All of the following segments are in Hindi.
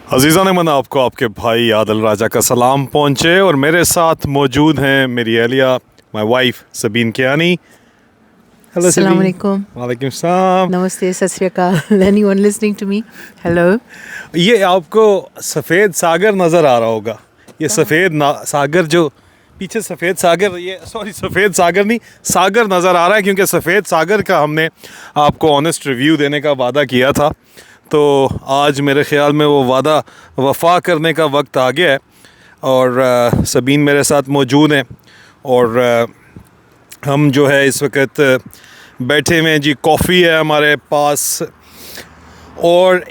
अजीज़ा ने मना आपको आपके भाई आदिल राजा का सलाम पहुँचे और मेरे साथ मौजूद हैं मेरी अहलिया my wife Sabeen Kiyani. Hello अस्सलाम वालेकुम। वालेकुम सलाम। नमस्ते, सत श्री अकाल anyone listening to me, hello. ये आपको सफ़ेद सागर नज़र आ रहा होगा, ये सफ़ेद सागर जो पीछे सफ़ेद सागर, ये सॉरी सफ़ेद सागर नहीं सागर नज़र आ रहा है, क्योंकि सफ़ेद सागर का हमने आपको ऑनेस्ट रिव्यू देने का वादा किया था। तो आज मेरे ख़्याल में वो वादा वफ़ा करने का वक्त आ गया है और सबीन मेरे साथ मौजूद हैं और हम जो है इस वक्त बैठे हुए हैं जी। कॉफ़ी है हमारे पास और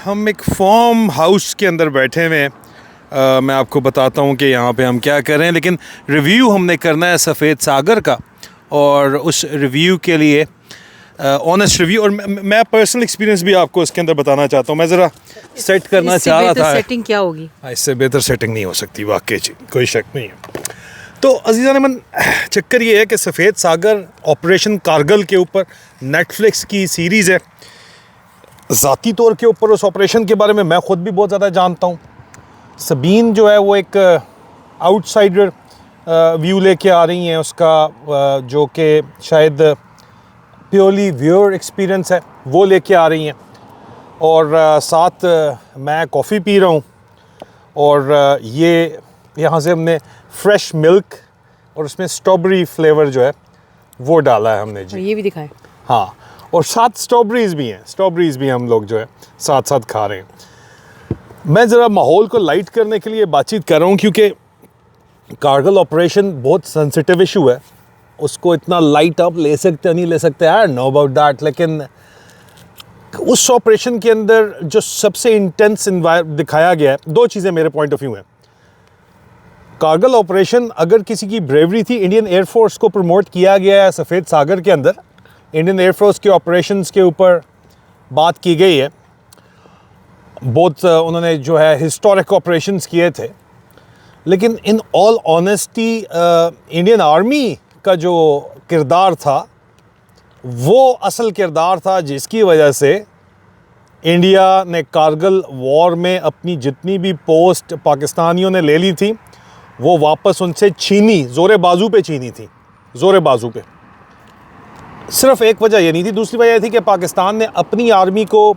हम एक फार्म हाउस के अंदर बैठे हुए हैं। मैं आपको बताता हूँ कि यहाँ पे हम क्या कर रहे हैं, लेकिन रिव्यू हमने करना है सफ़ेद सागर का और उस रिव्यू के लिए ऑनेस्ट रिव्यू और मैं पर्सनल एक्सपीरियंस भी आपको इसके अंदर बताना चाहता हूँ। मैं ज़रा सेट करना चाह रहा था। सेटिंग क्या होगी? इससे बेहतर सेटिंग नहीं हो सकती, वाकई जी, कोई शक नहीं है। तो अजीज़ा ने मन चक्कर ये है कि सफ़ेद सागर ऑपरेशन कारगिल के ऊपर नेटफ्लिक्स की सीरीज़ है। ज़ाती तौर के ऊपर उस ऑपरेशन के बारे में मैं ख़ुद भी बहुत ज़्यादा जानता हूँ। सबीन जो है वो एक आउटसाइडर व्यू लेके आ रही हैं उसका, जो कि शायद प्योरली व्यूअर एक्सपीरियंस है वो लेके आ रही हैं। और साथ मैं कॉफ़ी पी रहा हूँ और ये यहाँ से हमने फ्रेश मिल्क और उसमें स्ट्रॉबेरी फ्लेवर जो है वो डाला है हमने जी। ये भी दिखाएं। हाँ, और साथ स्ट्रॉबेरीज़ भी हैं, स्ट्रॉबेरीज़ भी हम लोग जो है साथ साथ खा रहे हैं। मैं ज़रा माहौल को लाइट करने के लिए बातचीत कर रहा हूँ, क्योंकि कारगिल ऑपरेशन बहुत सेंसिटिव इशू है, उसको इतना लाइट अप ले सकते नहीं ले सकते, I don't know about that. लेकिन उस ऑपरेशन के अंदर जो सबसे इंटेंस दिखाया गया है, दो चीज़ें मेरे पॉइंट ऑफ व्यू हैं। कारगिल ऑपरेशन अगर किसी की ब्रेवरी थी, इंडियन एयरफोर्स को प्रमोट किया गया है सफ़ेद सागर के अंदर, इंडियन एयरफोर्स के ऑपरेशंस के ऊपर बात की गई है। बहुत उन्होंने जो है हिस्टोरिक ऑपरेशंस किए थे, लेकिन in all honesty Indian army का जो किरदार था वो असल किरदार था जिसकी वजह से इंडिया ने कारगिल वॉर में अपनी जितनी भी पोस्ट पाकिस्तानियों ने ले ली थी वो वापस उनसे छीनी, ज़ोरे बाजू पे छीनी थी, ज़ोरे बाजू पे। सिर्फ एक वजह ये नहीं थी, दूसरी वजह थी कि पाकिस्तान ने अपनी आर्मी को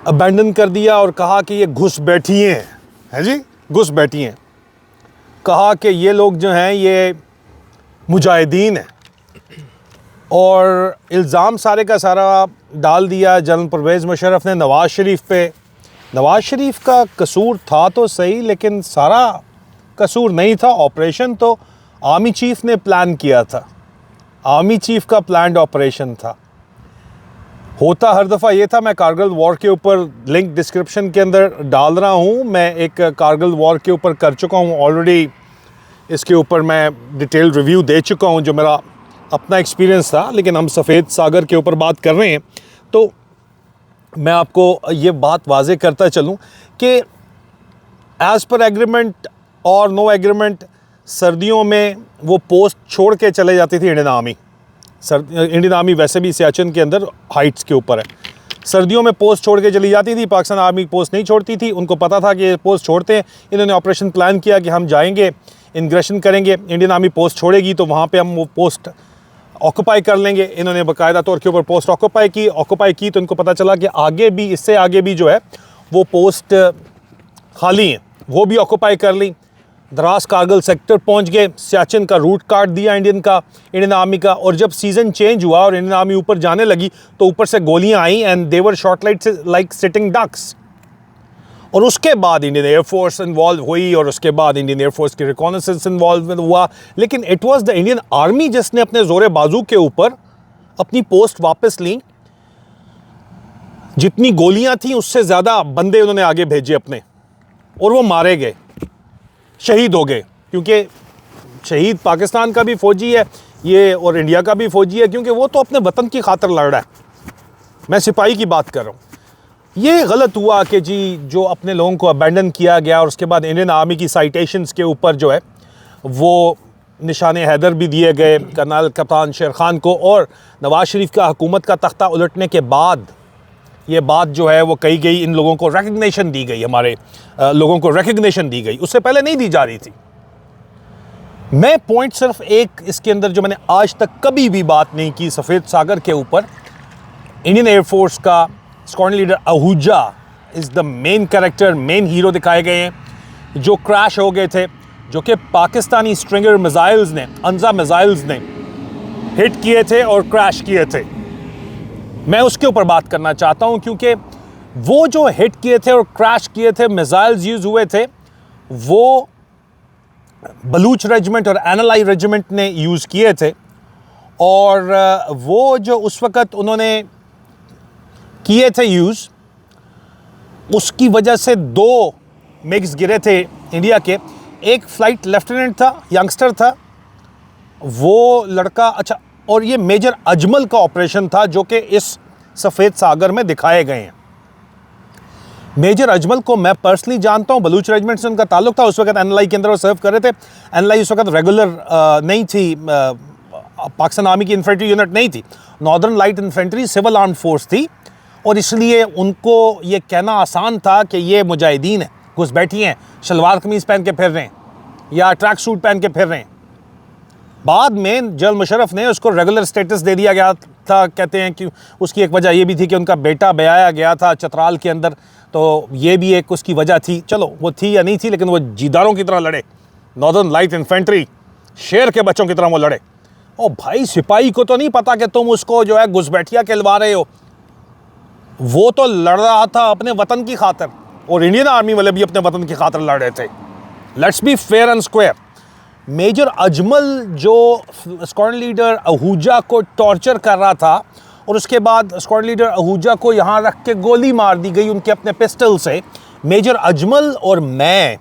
अबैंडन कर दिया और कहा कि ये घुस बैठी हैं जी, घुस बैठी हैं। कहा कि ये लोग जो हैं ये मुजाहिदीन हैं और इल्ज़ाम सारे का सारा डाल दिया जनरल परवेज़ मुशर्रफ ने नवाज़ शरीफ पे। नवाज़ शरीफ का कसूर था तो सही, लेकिन सारा कसूर नहीं था। ऑपरेशन तो आर्मी चीफ़ ने प्लान किया था, आर्मी चीफ़ का प्लान्ड ऑपरेशन था। होता हर दफ़ा ये था, मैं कारगिल वॉर के ऊपर लिंक डिस्क्रिप्शन के अंदर डाल रहा हूँ, मैं एक कारगिल वॉर के ऊपर कर चुका हूँ ऑलरेडी, इसके ऊपर मैं डिटेल रिव्यू दे चुका हूँ जो मेरा अपना एक्सपीरियंस था। लेकिन हम सफ़ेद सागर के ऊपर बात कर रहे हैं तो मैं आपको ये बात वाज़े करता चलूँ कि एज़ पर एग्रीमेंट और नो एग्रीमेंट सर्दियों में वो पोस्ट छोड़ के चले जाती थी इंडियन आर्मी। इंडियन आर्मी वैसे भी सियाचिन के अंदर हाइट्स के ऊपर है, सर्दियों में पोस्ट छोड़ के चली जाती थी। पाकिस्तान आर्मी पोस्ट नहीं छोड़ती थी, उनको पता था कि ये पोस्ट छोड़ते हैं। इन्होंने ऑपरेशन प्लान किया कि हम जाएंगे, इंग्रेशन करेंगे, इंडियन आर्मी पोस्ट छोड़ेगी तो वहाँ पे हम वो पोस्ट ऑक्यूपाई कर लेंगे। इन्होंने बाकायदा तौर के ऊपर पोस्ट ऑक्यूपाई की तो इनको पता चला कि आगे भी, इससे आगे भी जो है वो पोस्ट खाली हैं, वो भी ऑक्यूपाई कर ली। द्रास कारगिल सेक्टर पहुंच गए, सियाचिन का रूट काट दिया इंडियन आर्मी का। और जब सीज़न चेंज हुआ और इंडियन आर्मी ऊपर जाने लगी तो ऊपर से गोलियां आई and they were shot like sitting ducks. और उसके बाद इंडियन एयरफोर्स इन्वॉल्व हुई और उसके बाद इंडियन एयरफोर्स की रिकॉनेसेंस इन्वॉल्व हुआ। लेकिन it was the Indian army जिसने अपने ज़ोरे बाजू के ऊपर अपनी पोस्ट वापस ली। जितनी गोलियां थी उससे ज़्यादा बंदे उन्होंने आगे भेजे अपने, और वो मारे गए, शहीद हो गए। क्योंकि शहीद पाकिस्तान का भी फ़ौजी है ये और इंडिया का भी फ़ौजी है, क्योंकि वो तो अपने वतन की खातिर लड़ रहा है। मैं सिपाही की बात कर रहा हूँ। ये गलत हुआ कि जी जो अपने लोगों को अबैंडन किया गया और उसके बाद इंडियन आर्मी की साइटेशंस के ऊपर जो है वो निशान हैदर भी दिए गए कर्नल कप्तान शेर खान को। और नवाज़ शरीफ का हुकूमत का तख्ता उलटने के बाद ये बात जो है वो कही गई, इन लोगों को रिकग्निशन दी गई, हमारे लोगों को रिकग्निशन दी गई, उससे पहले नहीं दी जा रही थी। मैं पॉइंट सिर्फ एक इसके अंदर जो मैंने आज तक कभी भी बात नहीं की सफ़ेद सागर के ऊपर, इंडियन एयरफोर्स का squadron leader Ahuja is the main character, main hero दिखाए गए हैं, जो क्रैश हो गए थे, जो कि पाकिस्तानी स्ट्रिंगर मिसाइल्स ने, अंजा मिसाइल्स ने हिट किए थे और क्रैश किए थे। मैं उसके ऊपर बात करना चाहता हूं, क्योंकि वो जो हिट किए थे और क्रैश किए थे, मिसाइल्स यूज़ हुए थे, वो बलूच रेजिमेंट और एनएलआई रेजिमेंट ने यूज़ किए थे। और वो जो उस वक़्त उन्होंने किए थे यूज़, उसकी वजह से 2 मिग्स गिरे थे इंडिया के। एक फ़्लाइट लेफ्टिनेंट था, यंगस्टर था वो लड़का, अच्छा, और ये मेजर अजमल का ऑपरेशन था जो कि इस सफ़ेद सागर में दिखाए गए हैं। मेजर अजमल को मैं पर्सनली जानता हूँ, बलूच रेजिमेंट से उनका ताल्लुक था। उस वक्त एनएलआई के अंदर वो सर्व कर रहे थे। एनएलआई उस वक्त रेगुलर नहीं थी, पाकिस्तान आर्मी की इन्फेंट्री यूनिट नहीं थी, northern light infantry civil arm force थी, और इसलिए उनको ये कहना आसान था कि ये मुजाहिदीन हैं, घुसपैठी हैं, शलवार कमीज़ पहन के फिर रहे हैं या ट्रैक सूट पहन के फिर रहे हैं। बाद में जनरल मुशर्रफ ने उसको रेगुलर स्टेटस दे दिया गया था। कहते हैं कि उसकी एक वजह ये भी थी कि उनका बेटा ब्याया गया था चतराल के अंदर, तो ये भी एक उसकी वजह थी। चलो वो थी या नहीं थी, लेकिन वो जीदारों की तरह लड़े, नॉर्दर्न लाइट इन्फेंट्री, शेर के बच्चों की तरह वो लड़े। ओ भाई, सिपाही को तो नहीं पता कि तुम उसको जो है घुसपैठिया कहलवा रहे हो। वो तो लड़ रहा था अपने वतन की खातिर, और इंडियन आर्मी वाले भी अपने वतन की खातिर लड़ रहे थे। Let's be fair and square. Major Ajmal जो स्क्वाड्रन लीडर आहूजा को टॉर्चर कर रहा था, और उसके बाद स्क्वाड्रन लीडर आहूजा को यहाँ रख के गोली मार दी गई उनके अपने पिस्टल से। मेजर अजमल और मैं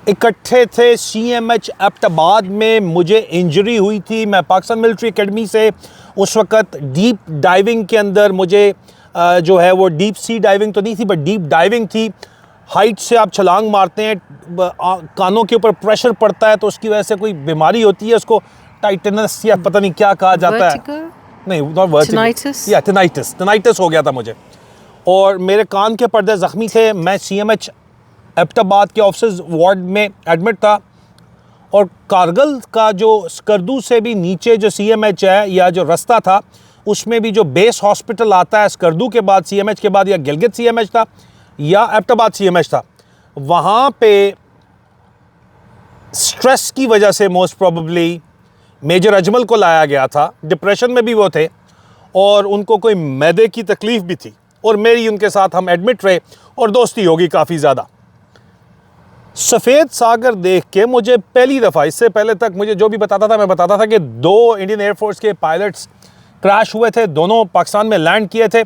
इकट्ठे थे CMH एबटाबाद में, मुझे इंजरी हुई थी। मैं पाकिस्तान मिलिट्री एकेडमी से उस वक़्त डीप डाइविंग के अंदर मुझे जो है वो डीप सी डाइविंग तो नहीं थी, बट डीप डाइविंग थी। हाइट से आप छलांग मारते हैं, कानों के ऊपर प्रेशर पड़ता है, तो उसकी वजह से कोई बीमारी होती है, उसको टाइटेनस या पता नहीं क्या कहा जाता है। नहीं, नॉट वर्टिगो, या टिनाइटिस हो गया था मुझे, और मेरे कान के पर्दे ज़ख्मी थे। मैं CMH एबटाबाद के ऑफिसर्स वार्ड में एडमिट था, और कारगिल का जो स्कर्दू से भी नीचे जो CMH है, या जो रास्ता था, उसमें भी जो बेस हॉस्पिटल आता है स्कर्दू के बाद, CMH के बाद, या गिलगित CMH था या एबटाबाद CMH था, वहाँ पे स्ट्रेस की वजह से मोस्ट प्रोबेबली मेजर अजमल को लाया गया था। डिप्रेशन में भी वो थे, और उनको कोई मैदे की तकलीफ़ भी थी, और मेरी उनके साथ हम एडमिट रहे, और दोस्ती होगी काफ़ी ज़्यादा। सफ़ेद सागर देख के मुझे पहली दफ़ा, इससे पहले तक मुझे जो भी बताता था, मैं बताता था कि 2 इंडियन एयरफोर्स के पायलट्स क्रैश हुए थे, दोनों पाकिस्तान में लैंड किए थे।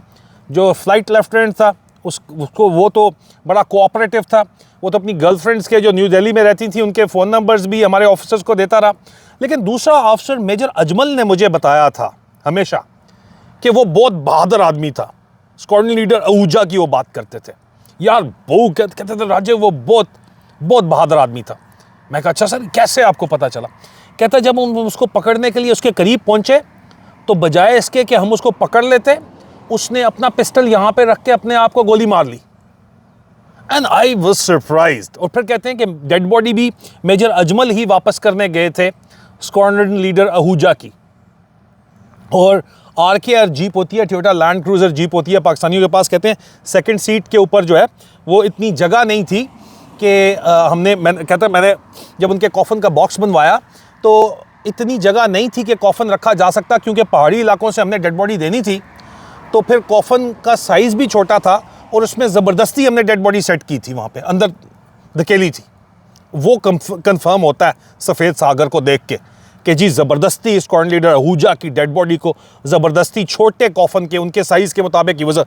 जो फ़्लाइट लेफ्टिनेंट था उसको, वो तो बड़ा कोऑपरेटिव था, वो तो अपनी गर्लफ्रेंड्स के जो न्यू दिल्ली में रहती थी उनके फ़ोन नंबर्स भी हमारे ऑफिसर्स को देता रहा। लेकिन दूसरा ऑफिसर मेजर अजमल ने मुझे बताया था हमेशा कि वो बहुत बहादुर आदमी था। स्क्वाड्रन लीडर आहूजा की वो बात करते थे, यार वो कहते थे राजे वो बहुत बहादुर आदमी था। मैं कहा अच्छा सर, कैसे आपको पता चला? कहता जब हम उसको पकड़ने के लिए उसके करीब पहुंचे, तो बजाय इसके कि हम उसको पकड़ लेते, उसने अपना पिस्टल यहाँ पे रख के अपने आप को गोली मार ली। And I was surprised. और फिर कहते हैं कि डेड बॉडी भी मेजर अजमल ही वापस करने गए थे स्क्वाड्रन लीडर आहूजा की। और RKR जीप होती है, टोयोटा लैंड क्रूज़र जीप होती है पाकिस्तानियों के पास। कहते हैं सेकंड सीट के ऊपर जो है वो इतनी जगह नहीं थी कि मैंने जब उनके कॉफन का बॉक्स बनवाया तो इतनी जगह नहीं थी कि कॉफन रखा जा सकता, क्योंकि पहाड़ी इलाकों से हमने डेड बॉडी देनी थी, तो फिर कॉफन का साइज़ भी छोटा था, और उसमें ज़बरदस्ती हमने डेड बॉडी सेट की थी, वहाँ पे अंदर धकेली थी। वो कंफर्म होता है सफ़ेद सागर को देख के कि जी ज़बरदस्ती स्क्वाड्रन लीडर आहूजा की डेड बॉडी को ज़बरदस्ती छोटे कॉफन के, उनके साइज़ के मुताबिक, ही वॉज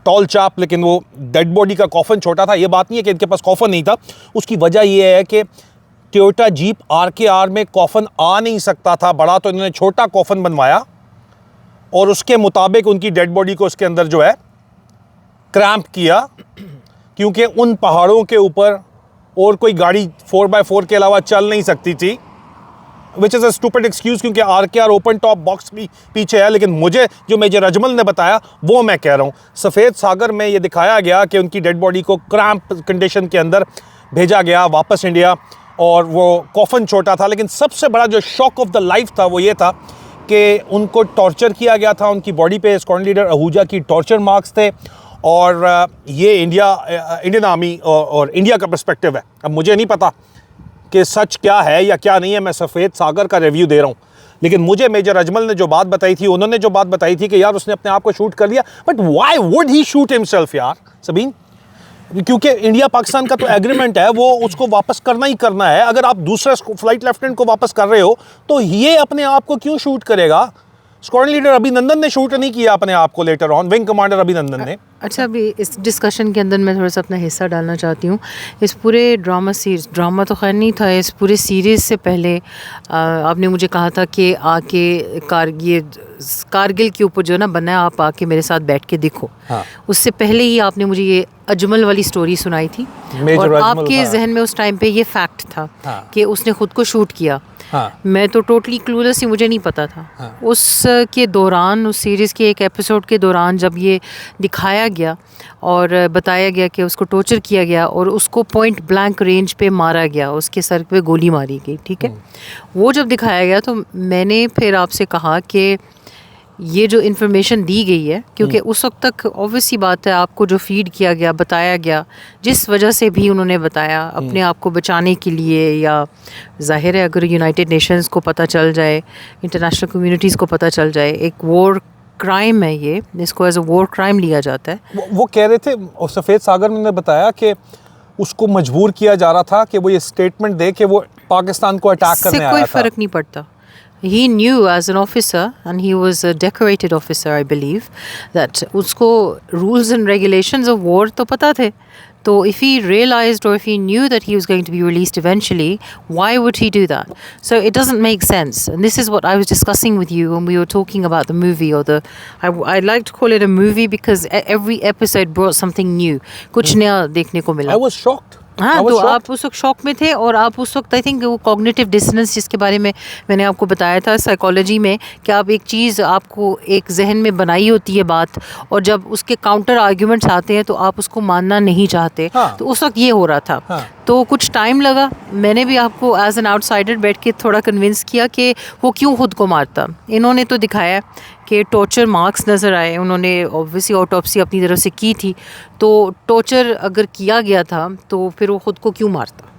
टॉल चाप, लेकिन वो डेड बॉडी का कॉफन छोटा था। ये बात नहीं है कि इनके पास कॉफन नहीं था, उसकी वजह ये है कि टोयोटा जीप RKR में कॉफन आ नहीं सकता था बड़ा, तो इन्होंने छोटा कॉफन बनवाया, और उसके मुताबिक उनकी डेड बॉडी को उसके अंदर जो है क्रैम्प किया, क्योंकि उन पहाड़ों के ऊपर और कोई गाड़ी 4x4 के अलावा चल नहीं सकती थी। Which is a stupid excuse, क्योंकि RKR ओपन टॉप बॉक्स भी पीछे है। लेकिन मुझे जो मेजर अजमल ने बताया वो मैं कह रहा हूँ। सफ़ेद सागर में ये दिखाया गया कि उनकी डेड बॉडी को क्रैम्प कंडीशन के अंदर भेजा गया वापस इंडिया, और वो कॉफन छोटा था। लेकिन सबसे बड़ा जो शॉक ऑफ द लाइफ था वो ये था कि उनको टॉर्चर किया गया था। उनकी बॉडी पे स्क्वाड्रन लीडर आहूजा की टॉर्चर मार्क्स थे, और ये इंडियन आर्मी और इंडिया का पर्सपेक्टिव है। अब मुझे नहीं पता कि सच क्या है या क्या नहीं है, मैं सफ़ेद सागर का रिव्यू दे रहा हूँ। लेकिन मुझे मेजर अजमल ने जो बात बताई थी, उन्होंने जो बात बताई थी कि यार उसने अपने आप को शूट कर लिया, but why would he shoot himself यार सबीन? क्योंकि इंडिया पाकिस्तान का तो एग्रीमेंट है, वो उसको वापस करना ही करना है। अगर आप दूसरे फ्लाइट लेफ्टिनेंट को वापस कर रहे हो तो ये अपने आप को क्यों शूट करेगा? स्क्वाड्रन लीडर अभिनंदन ने शूट नहीं किया अपने आप को, लेटर ऑन विंग कमांडर अभिनंदन ने। अच्छा, अभी इस डिस्कशन के अंदर मैं थोड़ा सा अपना हिस्सा डालना चाहती हूँ। इस पूरे ड्रामा तो खैर नहीं था, इस पूरे सीरीज़ से पहले आपने मुझे कहा था कि आके कारगिल के ऊपर जो ना बना है, आप आके मेरे साथ बैठ के देखो। हाँ। उससे पहले ही आपने मुझे ये अजमल वाली स्टोरी सुनाई थी, और आपके जहन में उस टाइम पे ये फैक्ट था कि उसने खुद को शूट किया। हाँ। मैं तो टोटली क्लूलेस ही, मुझे नहीं पता था। हाँ। उस के दौरान, उस सीरीज़ के एक एपिसोड के दौरान जब ये दिखाया गया और बताया गया कि उसको टॉर्चर किया गया और उसको पॉइंट ब्लैंक रेंज पे मारा गया, उसके सर पे गोली मारी गई, ठीक है, वो जब दिखाया गया तो मैंने फिर आपसे कहा कि ये जो इन्फॉर्मेशन दी गई है, क्योंकि उस वक्त तक ऑब्वियसली बात है आपको जो फीड किया गया, बताया गया, जिस वजह से भी उन्होंने बताया अपने आप को बचाने के लिए, या जाहिर है अगर यूनाइटेड नेशंस को पता चल जाए, इंटरनेशनल कम्युनिटीज़ को पता चल जाए, एक वॉर क्राइम है ये, इसको एज अ वॉर क्राइम लिया जाता है। वो कह रहे थे, और सफ़ेद सागर ने बताया कि उसको मजबूर किया जा रहा था कि वो ये स्टेटमेंट दे कि वो पाकिस्तान को अटैक करने आया था। कोई फ़र्क नहीं पड़ता। He knew as an officer, and he was a decorated officer, I believe, that उसको rules and regulations of war तो पता थे। तो if he realized or if he knew that he was going to be released eventually, why would he do that? So it doesn't make sense. And this is what I was discussing with you when we were talking about the movie, or I like to call it a movie because every episode brought something new. कुछ नया देखने को मिला। I was shocked. हाँ, तो आप उस वक्त शॉक में थे, और आप उस वक्त आई थिंक वो कॉग्निटिव डिसोनेंस जिसके बारे में मैंने आपको बताया था साइकोलॉजी में, कि आप एक चीज़ आपको एक जहन में बनाई होती है बात, और जब उसके काउंटर आर्ग्यूमेंट्स आते हैं तो आप उसको मानना नहीं चाहते। हाँ। तो उस वक्त ये हो रहा था। हाँ। तो कुछ टाइम लगा, मैंने भी आपको एज एन आउटसाइडर बैठ के थोड़ा कन्विंस किया कि वो क्यों खुद को मारता। इन्होंने तो दिखाया कि टॉर्चर मार्क्स नज़र आए, उन्होंने ऑब्वियसली ऑटोप्सी अपनी तरफ से की थी, तो टॉर्चर अगर किया गया था तो फिर वो ख़ुद को क्यों मारता?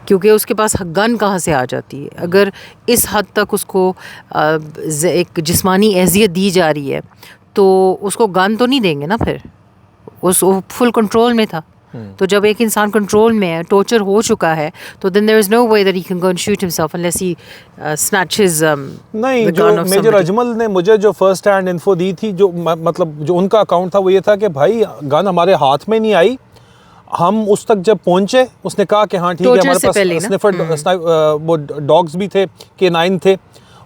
क्योंकि उसके पास गन कहाँ से आ जाती है? अगर इस हद तक उसको एक जिस्मानी अजियत दी जा रही है तो उसको गन तो नहीं देंगे ना फिर। वो फुल कंट्रोल में था। तो जब एक इंसान कंट्रोल में है, टॉर्चर हो चुका है, तो then there is no way that he can go and shoot himself unless he snatches नहीं। जो मेजर अजमल ने मुझे जो फर्स्ट हैंड इन्फो दी थी, जो मतलब जो उनका अकाउंट था, वो ये था कि भाई गन हमारे हाथ में नहीं आई, हम उस तक जब पहुंचे उसने कहा कि हाँ ठीक है, हमारे पास स्निफर वो डॉग्स भी थे, K9 थे,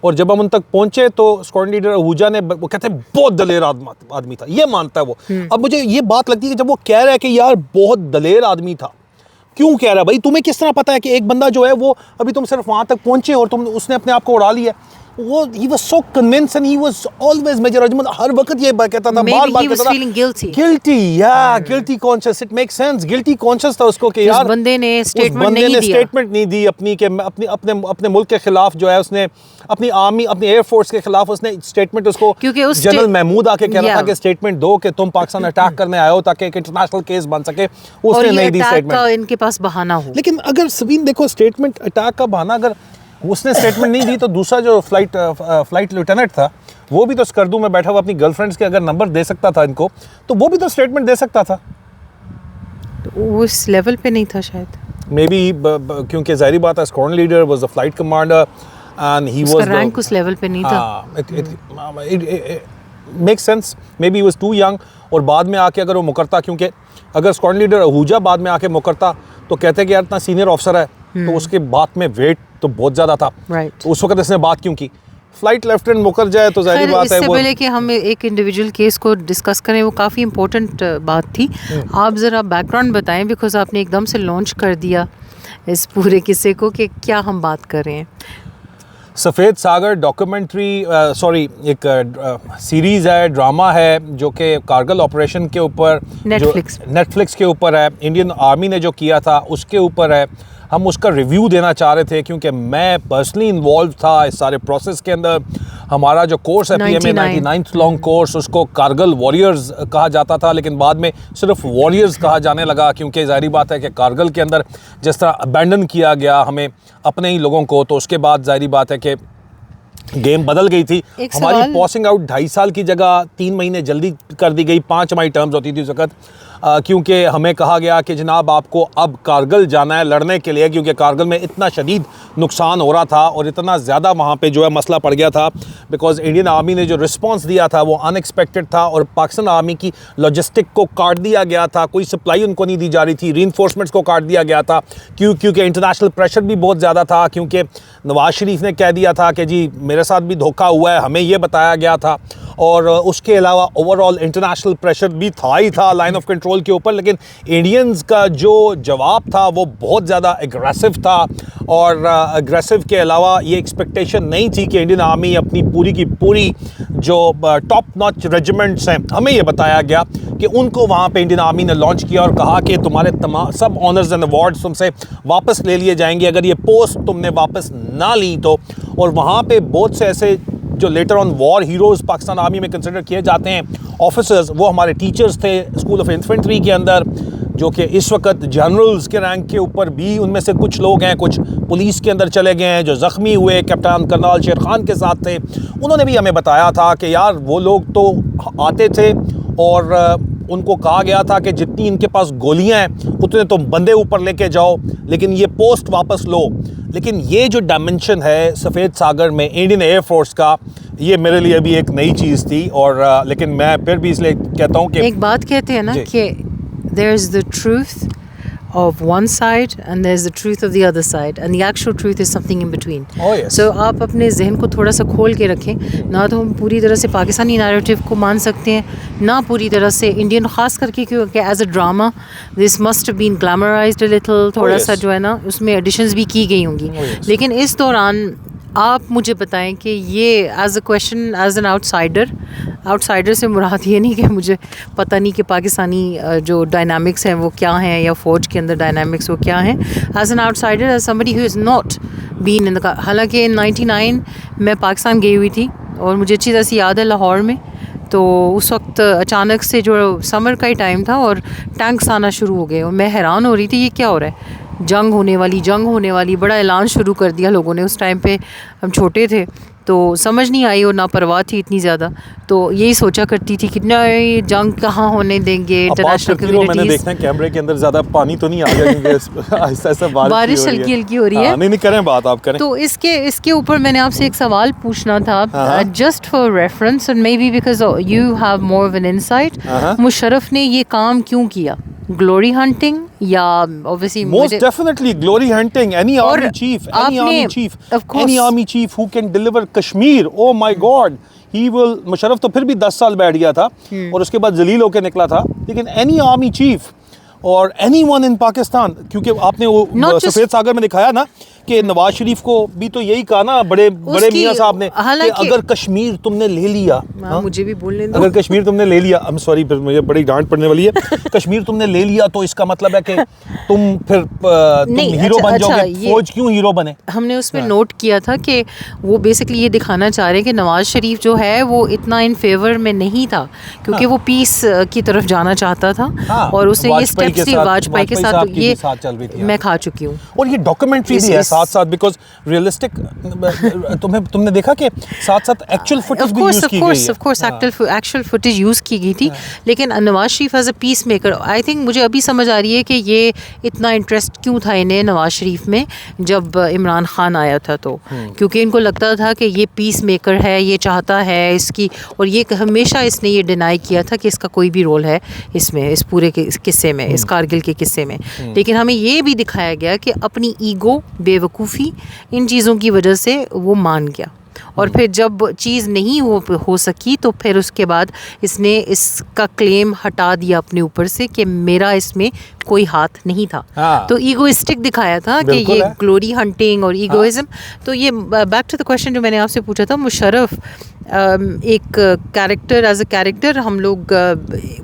और जब हम उन तक पहुंचे तो स्क्वाड्रन लीडर आहूजा ने, वो कहते हैं बहुत दलेर आदमी था, ये मानता है वो। अब मुझे ये बात लगती है कि जब वो कह रहा है कि यार बहुत दलेर आदमी था, क्यों कह रहा है भाई? तुम्हें किस तरह पता है कि एक बंदा जो है वो अभी तुम सिर्फ वहाँ तक पहुंचे और उसने अपने आप को उड़ा लिया? वो he was so convinced and he was always major Ajmal हर वक्त ये कहता था, बार-बार कहता था guilty conscious, it makes sense, guilty conscious था उसको कि यार उस बंदे ने स्टेटमेंट नहीं दी अपनी के अपने मुल्क के खिलाफ, जो है उसने अपनी आर्मी, अपनी एयरफोर्स के खिलाफ उसने स्टेटमेंट, उसको जनरल महमूद आके कह रहा था कि स्टेटमेंट दो कि तुम पाकिस्तान अटैक करने आए हो ताकि एक इंटरनेशनल केस बन सके, उसने नहीं दी स्टेटमेंट। इनके पास बहाना हो। लेकिन अगर सबीन देखो, स्टेटमेंट अटैक का बहाना, अगर उसने स्टेटमेंट नहीं दी तो दूसरा जो फ्लाइट लेफ्टिनेंट था वो भी तो स्कर्दू में बैठा हुआ अपनी गर्लफ्रेंड्स के अगर नंबर दे सकता था इनको, तो वो भी तो स्टेटमेंट दे सकता था। तो उस लेवल पे नहीं था शायद, मे बी, क्योंकि जाहिर बात है squadron leader was the flight commander and he was rank उस लेवल पे नहीं था। It makes sense, maybe he was too young, और बाद में आके अगर वो मुकरता, क्योंकि अगर स्क्वाड्रन लीडर आहूजा बाद में आके मुकरता तो कहते कि यार इतना सीनियर ऑफिसर है, तो उसके बात में वेट तो बहुत ज़्यादा था। तो उस वक्त इसने बात क्यों की? फ्लाइट लेफ्टिनेंट मुकर जाए तो जाहिर बात है। इससे पहले कि हम एक इंडिविजुअल केस को डिस्कस करें, वो काफ़ी इंपॉर्टेंट बात थी। आप ज़रा बैकग्राउंड बताएं, बिकॉज आपने एकदम से लॉन्च कर दिया इस पूरे किस्से को कि क्या हम बात कर रहे हैं। सफ़ेद सागर डॉक्यूमेंट्री एक सीरीज़ है, ड्रामा है जो कि कारगिल ऑपरेशन के ऊपर नेटफ्लिक्स के ऊपर है, इंडियन आर्मी ने जो किया था उसके ऊपर है। हम उसका रिव्यू देना चाह रहे थे क्योंकि मैं पर्सनली इन्वॉल्व था इस सारे प्रोसेस के अंदर। हमारा जो कोर्स है PMA 99th लॉन्ग कोर्स, उसको कारगिल वॉरियर्स कहा जाता था, लेकिन बाद में सिर्फ वॉरियर्स कहा जाने लगा क्योंकि ज़ाहिर बात है कि कारगिल के अंदर जिस तरह अबैंडन किया गया हमें अपने ही लोगों को, तो उसके बाद ज़ाहिर बात है कि गेम बदल गई थी। हमारी पासिंग आउट 2.5 साल की जगह 3 महीने जल्दी कर दी गई। 5 हमारी टर्म्स होती थी उस वक्त, क्योंकि हमें कहा गया कि जनाब आपको अब कारगिल जाना है लड़ने के लिए, क्योंकि कारगिल में इतना शदीद नुकसान हो रहा था और इतना ज़्यादा वहाँ पे जो है मसला पड़ गया था। बिकॉज इंडियन आर्मी ने जो रिस्पांस दिया था वो अनएक्सपेक्टेड था और पाकिस्तान आर्मी की लॉजिस्टिक को काट दिया गया था, कोई सप्लाई उनको नहीं दी जा रही थी, रीइंफोर्समेंट्स को काट दिया गया था क्योंकि इंटरनेशनल प्रेशर भी बहुत ज़्यादा था, क्योंकि नवाज शरीफ ने कह दिया था कि जी मेरे साथ भी धोखा हुआ है, हमें ये बताया गया था। और उसके अलावा ओवरऑल इंटरनेशनल प्रेशर भी था ही था लाइन ऑफ कंट्रोल के ऊपर, लेकिन इंडियंस का जो जवाब था वो बहुत ज़्यादा एग्रेसिव था। और एग्रेसिव के अलावा ये एक्सपेक्टेशन नहीं थी कि इंडियन आर्मी अपनी पूरी की पूरी जो टॉप नॉच रेजिमेंट्स हैं, हमें ये बताया गया कि उनको वहाँ पे इंडियन आर्मी ने लॉन्च किया और कहा कि तुम्हारे तमाम सब ऑनर्स एंड अवार्ड्स तुमसे वापस ले लिए जाएंगे अगर ये पोस्ट तुमने वापस ना ली तो। और वहाँ पे बहुत से ऐसे जो later on war heroes Pakistan army में कंसिडर किए जाते हैं ऑफिसर्स, वो हमारे टीचर्स थे स्कूल ऑफ इन्फेंट्री के अंदर, जो कि इस वक्त जनरल्स के रैंक के ऊपर भी उनमें से कुछ लोग हैं, कुछ पुलिस के अंदर चले गए हैं, जो ज़ख्मी हुए कैप्टन कर्नल शेर खान के साथ थे। उन्होंने भी हमें बताया था कि यार वो लोग तो आते थे और उनको कहा गया था कि जितनी इनके पास गोलियां हैं उतने तुम बंदे ऊपर लेके जाओ, लेकिन ये पोस्ट वापस लो। लेकिन ये जो डायमेंशन है सफ़ेद सागर में इंडियन एयरफोर्स का, ये मेरे लिए भी एक नई चीज़ थी। और लेकिन मैं फिर भी इसलिए कहता हूँ कि एक बात कहते हैं ना कि there is the truth of one side and there's the truth of the other side and the actual truth is something in between. Oh, yes. So आप अपने जहन को थोड़ा सा खोल के रखें, ना तो हम पूरी तरह से पाकिस्तानी नैरेटिव को मान सकते हैं, ना पूरी तरह से इंडियन, ख़ास करके क्योंकि as a drama this must have been glamorised a little, थोड़ा सा जो है ना उसमें एडिशंस भी की गई होंगी। लेकिन इस दौरान आप मुझे बताएं कि ये as a question as an outsider से मुराद ये नहीं कि मुझे पता नहीं कि पाकिस्तानी जो डायनामिक्स हैं वो क्या हैं या फ़ौज के अंदर डायनामिक्स वो क्या हैं। As an outsider, as somebody who is not been in the, हालांकि इन 99 मैं पाकिस्तान गई हुई थी और मुझे अच्छी तरह से याद है लाहौर में, तो उस वक्त अचानक से जो समर का ही टाइम था और टैंक्स आना शुरू हो गए और मैं हैरान हो रही थी ये क्या हो रहा है, जंग होने वाली, बड़ा ऐलान शुरू कर दिया लोगों ने। उस टाइम पे हम छोटे थे तो समझ नहीं आई और ना परवाह थी इतनी ज़्यादा, तो यही सोचा करती थी कि नहीं जंग कहाँ होने देंगे। इंटरनेशनल कम्युनिटीज़, मैंने देखना है कैमरे के अंदर ज़्यादा पानी तो नहीं आ गया क्योंकि ऐसा बारिश हल्की हो रही है। नहीं करें बात, आप करें। तो इसके ऊपर मैंने आपसे एक सवाल पूछना था just for reference and may be because you have more of an insight. Musharraf ने ये काम क्यों किया? ग्लोरी हंटिंग या obviously most definitely glory hunting. Any army chief who can deliver Kashmir, oh my God, he will. Musharraf तो फिर भी 10 साल बैठ गया था और उसके बाद जलील होकर निकला था, लेकिन any army chief और anyone in पाकिस्तान, क्योंकि आपने वो सफ़ेद सागर में दिखाया ना कि नवाज शरीफ को भी तो यही कहा ना बड़े मियां साहब ने कि अगर कश्मीर तुमने ले लिया, मुझे भी बोलने दो, अगर कश्मीर तुमने ले लिया, I'm sorry फिर मुझे बड़ी डांट पड़ने वाली है, कश्मीर तुमने ले लिया तो इसका मतलब है कि तुम फिर तुम हीरो बन जाओगे। फौज क्यों हीरो बने? हमने उसमें नोट किया था कि वो बेसिकली ये दिखाना चाह रहे हैं कि नवाज शरीफ जो है वो इतना इन फेवर में नहीं था क्योंकि वो पीस की तरफ जाना चाहता था और उसने ये स्टेप्स ली वाजपेयी के साथ, ये मैं खा चुकी हूँ। और ये डॉक्यूमेंट्री भी है साथ बिकॉज रियलिस्टिक, तुमने देखा कि साथ एक्चुअल फुटेज भी यूज की गई है। Of course actual footage use की गई थी, लेकिन Nawaz Sharif as a peacemaker, I think मुझे अभी समझ आ रही है कि ये इतना इंटरेस्ट क्यों था इन्हें नवाज शरीफ में जब इमरान खान आया था, तो क्योंकि इनको लगता था कि ये पीस मेकर है, ये चाहता है इसकी, और ये हमेशा इसने ये डिनाई किया था कि इसका कोई भी रोल है इसमें, इस पूरे किस्से में, इस कारगिल के किस्से में। लेकिन हमें ये भी दिखाया गया कि अपनी ईगो, बेवकूफ़ी, इन चीज़ों की वजह से वो मान गया और फिर जब चीज़ नहीं हो सकी तो फिर उसके बाद इसने इसका क्लेम हटा दिया अपने ऊपर से कि मेरा इसमें कोई हाथ नहीं था। हाँ। तो ईगोइस्टिक दिखाया था कि बिल्कुल ये है। ग्लोरी हंटिंग और ईगोइज्म। तो ये बैक टू द क्वेश्चन जो मैंने आपसे पूछा था, मुशर्रफ एक कैरेक्टर, एज अ कैरेक्टर हम लोग